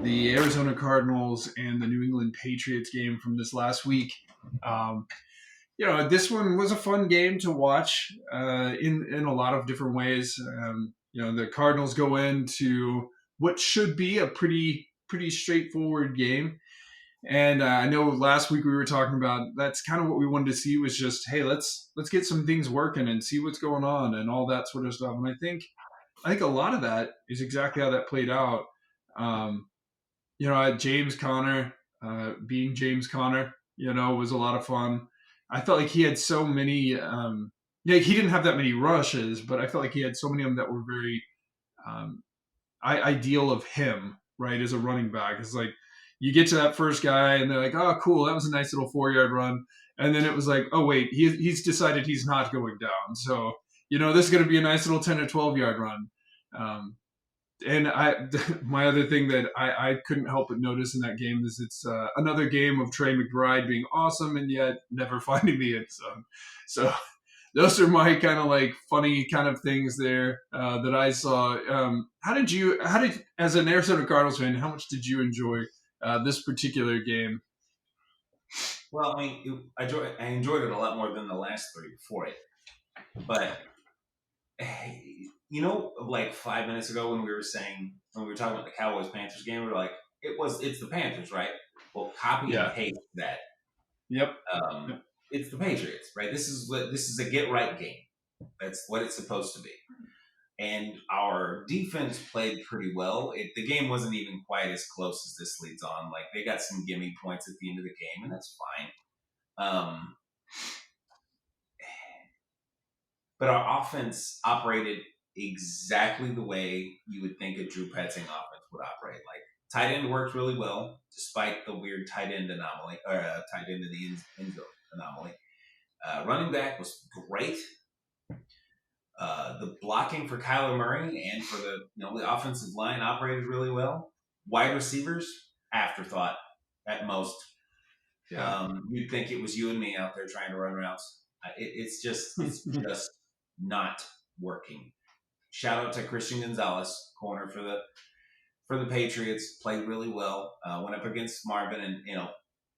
the Arizona Cardinals and the New England Patriots game from this last week. Um, this one was a fun game to watch in a lot of different ways. The Cardinals go into what should be a pretty straightforward game. And I know last week we were talking about that's kind of what we wanted to see was just, hey, let's get some things working and see what's going on and all that sort of stuff. And I think a lot of that is exactly how that played out. Um, James Conner being James Conner, was a lot of fun. I felt like he had so many. He didn't have that many rushes, but I felt like he had so many of them that were very ideal of him, right, as a running back. It's like you get to that first guy, and they're like, "Oh, cool, that was a nice little 4-yard run," and then it was like, "Oh, wait, he's decided he's not going down." So this is going to be a nice little 10 or 12-yard run. And my other thing that I couldn't help but notice in that game is it's another game of Trey McBride being awesome and yet never finding the end zone. So those are my kind of like funny kind of things there that I saw. As an Arizona Cardinals fan, how much did you enjoy this particular game? Well, I mean, I enjoyed it a lot more than the last three before it. But like 5 minutes ago when we were talking about the Cowboys Panthers game, we were like, it's the Panthers, right? Well, copy and paste that. Yep. It's the Patriots, right? This is a get right game. That's what it's supposed to be. And our defense played pretty well. The game wasn't even quite as close as this leads on. Like, they got some gimme points at the end of the game, and that's fine. But our offense operated exactly the way you would think a Drew Petzing offense would operate. Like, tight end worked really well, despite the weird tight end anomaly, or tight end in the end zone anomaly. Running back was great. The blocking for Kyler Murray and for the offensive line operated really well. Wide receivers, afterthought at most. Yeah. You'd think it was you and me out there trying to run routes. It's just not working. Shout out to Christian Gonzalez, corner for the Patriots, played really well. Went up against Marvin, and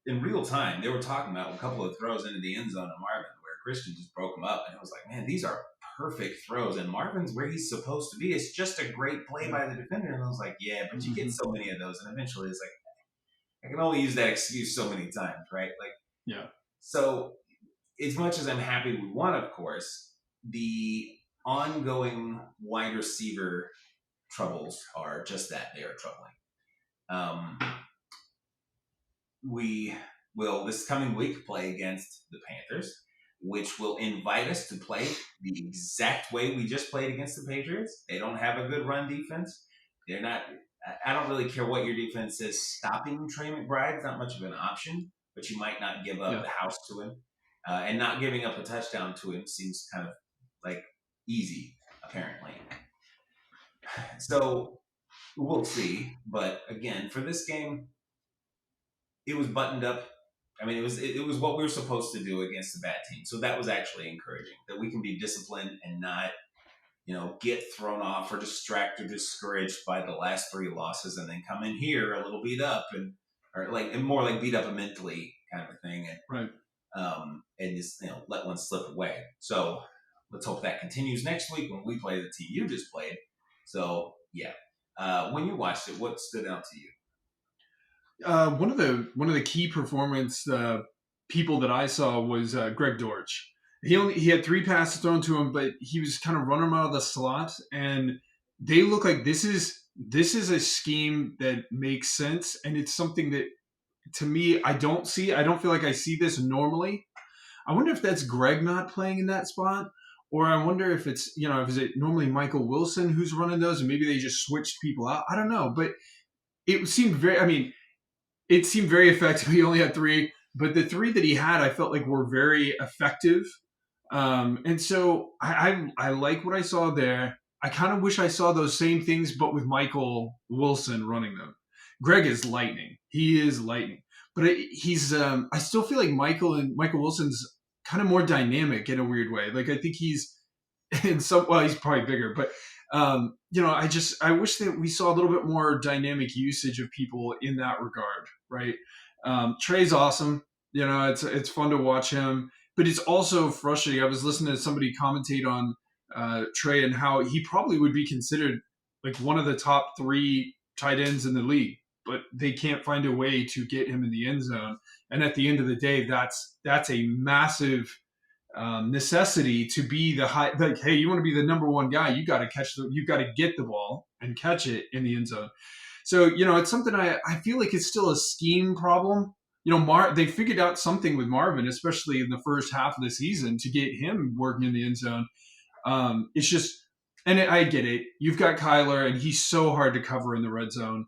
in real time they were talking about a couple of throws into the end zone of Marvin where Christian just broke them up, and I was like, man, these are perfect throws, and Marvin's where he's supposed to be. It's just a great play by the defender, and I was like, yeah, but you get so many of those, and eventually it's like, I can only use that excuse so many times, right? Like, yeah. So as much as I'm happy we won, of course, the ongoing wide receiver troubles are just that. They are troubling. We will, this coming week, play against the Panthers, which will invite us to play the exact way we just played against the Patriots. They don't have a good run defense. They're not. I don't really care what your defense is. Stopping Trey McBride is not much of an option, but you might not give up the house to him. And not giving up a touchdown to him seems kind of like easy, apparently. So we'll see. But again, for this game, it was buttoned up. I mean, it was what we were supposed to do against a bad team. So that was actually encouraging, that we can be disciplined and not get thrown off or distracted or discouraged by the last three losses and then come in here a little beat up and more like beat up mentally kind of a thing. And, right. And just, let one slip away. So let's hope that continues next week when we play the team you just played. So, yeah. When you watched it, what stood out to you? One of the key performance people that I saw was Greg Dortch. He had 3 passes thrown to him, but he was kind of running them out of the slot, and they look like this is a scheme that makes sense, and it's something that, to me, I don't feel like I see this normally. I wonder if that's Greg not playing in that spot, or I wonder if it's, is it normally Michael Wilson who's running those, and maybe they just switched people out. I don't know, but it seemed very effective. He only had 3, but the 3 that he had, I felt like were very effective. And so I like what I saw there. I kind of wish I saw those same things, but with Michael Wilson running them. Greg is lightning. He is lightning. But he's I still feel like Michael Wilson's kind of more dynamic in a weird way. Like, I think he's and so well, he's probably bigger, but I wish that we saw a little bit more dynamic usage of people in that regard, right? Trey's awesome. It's fun to watch him, but it's also frustrating. I was listening to somebody commentate on Trey and how he probably would be considered like one of the top three tight ends in the league, but they can't find a way to get him in the end zone. And at the end of the day, that's a massive necessity to be the high. Like, hey, you want to be the number one guy, you got to you got to get the ball and catch it in the end zone. So it's something I feel like it's still a scheme problem. They figured out something with Marvin, especially in the first half of the season, to get him working in the end zone. It's just, I get it. You've got Kyler, and he's so hard to cover in the red zone.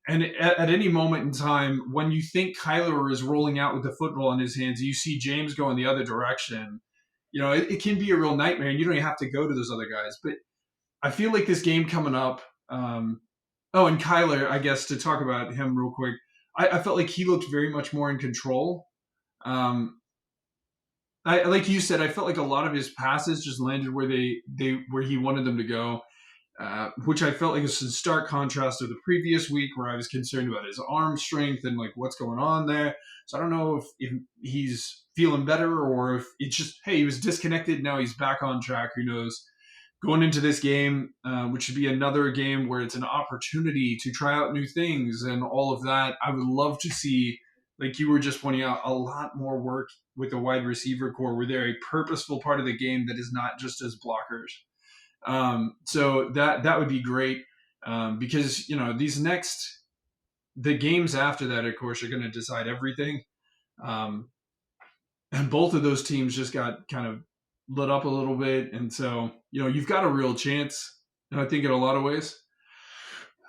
And at any moment in time, when you think Kyler is rolling out with the football in his hands, you see James going the other direction. It can be a real nightmare, and you don't even have to go to those other guys. But I feel like this game coming up. And Kyler, I guess to talk about him real quick, I felt like he looked very much more in control. Um, I like you said, I felt like a lot of his passes just landed where where he wanted them to go, which I felt like was in stark contrast to the previous week where I was concerned about his arm strength and like what's going on there. So I don't know if he's feeling better or if it's just, hey, he was disconnected, now he's back on track. Who knows? Going into this game, which should be another game where it's an opportunity to try out new things and all of that. I would love to see, like you were just pointing out, a lot more work with the wide receiver core where they're a purposeful part of the game that is not just as blockers. So that would be great because the games after that, of course, are going to decide everything. Um, and both of those teams just got kind of lit up a little bit, and so you've got a real chance. I think in a lot of ways.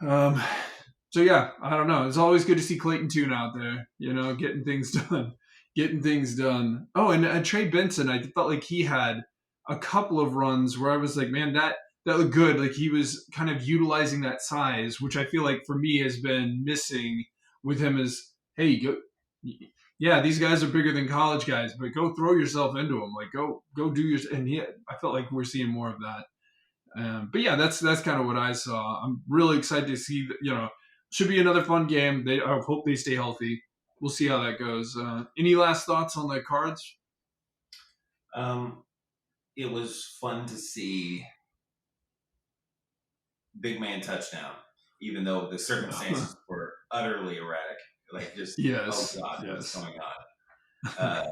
So yeah, I don't know. It's always good to see Clayton Tune out there, getting things done, getting things done. Oh, and Trey Benson, I felt like he had a couple of runs where I was like, man, that looked good. Like he was kind of utilizing that size, which I feel like for me has been missing with him. Is hey, go, yeah, these guys are bigger than college guys, but go throw yourself into them. Like go do your. And I felt like we're seeing more of that. But yeah, that's kind of what I saw. I'm really excited to see. Should be another fun game. I hope they stay healthy. We'll see how that goes. Any last thoughts on the Cards? It was fun to see big man touchdown, even though the circumstances were utterly erratic. Like just, oh God, what's going on?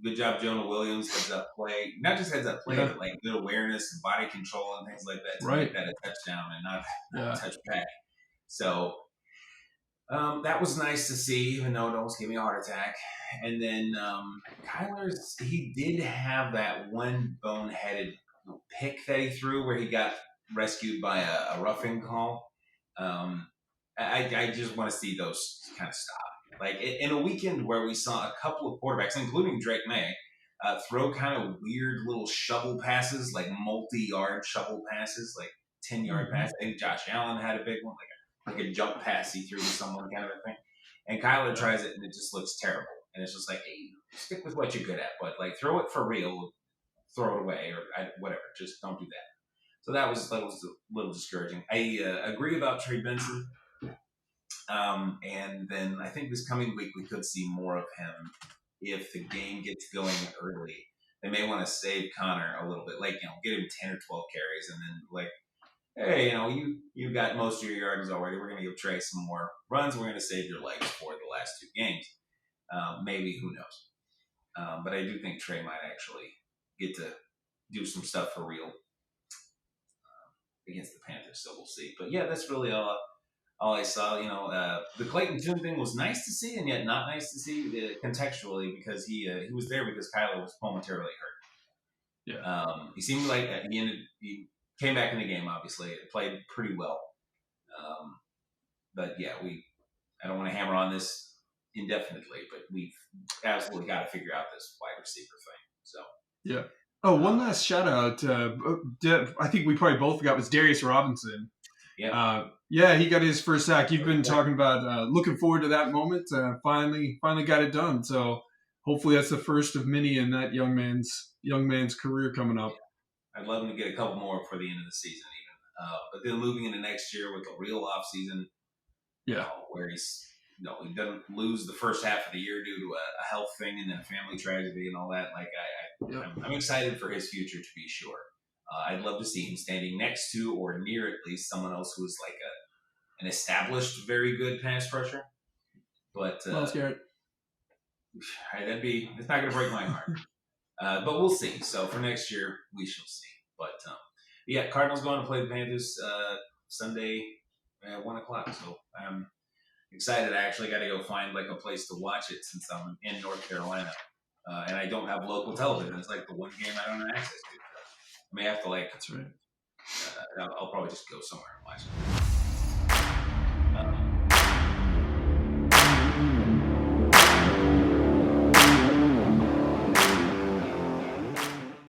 Good job, Jonah Williams. Heads up play, not just heads up play, but like good awareness and body control and things like that to make that a touchdown and not a touchback. So that was nice to see, even though it almost gave me a heart attack. And then he did have that one boneheaded pick that he threw where he got rescued by a roughing call. I just want to see those kind of stop. Like in a weekend where we saw a couple of quarterbacks, including Drake May, throw kind of weird little shovel passes, like multi-yard shovel passes, like 10-yard passes. I think Josh Allen had a big one, like a jump pass he threw to someone kind of a thing. And Kyler tries it, and it just looks terrible. And it's just like, hey, stick with what you're good at, but like throw it for real, throw it away, or whatever. Just don't do that. So that was a little discouraging. I agree about Trey Benson. And then I think this coming week we could see more of him if the game gets going early. They may want to save Connor a little bit, like get him 10 or 12 carries, and then like, hey, you got most of your yards already. We're going to give Trey some more runs. We're going to save your legs for the last two games. Maybe, who knows? But I do think Trey might actually get to do some stuff for real against the Panthers. So we'll see. But yeah, that's really all I saw. The Clayton Tune thing was nice to see, and yet not nice to see contextually because he was there because Kyler was momentarily hurt. Yeah. He seemed like he came back in the game. Obviously, it played pretty well. But yeah, I don't want to hammer on this indefinitely, but we've absolutely got to figure out this wide receiver thing. So yeah. Oh, one last shout out. I think we probably both got was Darius Robinson. Yeah. Yeah, he got his first sack. You've been talking about looking forward to that moment. Finally got it done. So hopefully that's the first of many in that young man's career coming up. I'd love him to get a couple more before the end of the season, even. But then moving into next year with a real off season, Yeah. where he doesn't lose the first half of the year due to a health thing and then a family tragedy and all that. Like I'm excited for his future to be sure. I'd love to see him standing next to or near at least someone else who is like an established, very good pass rusher. But Miles Garrett. it's not going to break my heart. But we'll see. So for next year, we shall see. But yeah, Cardinals going to play the Panthers Sunday at 1:00. So I'm excited. I actually got to go find like a place to watch it since I'm in North Carolina, and I don't have local television. It's like the one game I don't have access to. I may have to That's right. I'll probably just go somewhere and watch it.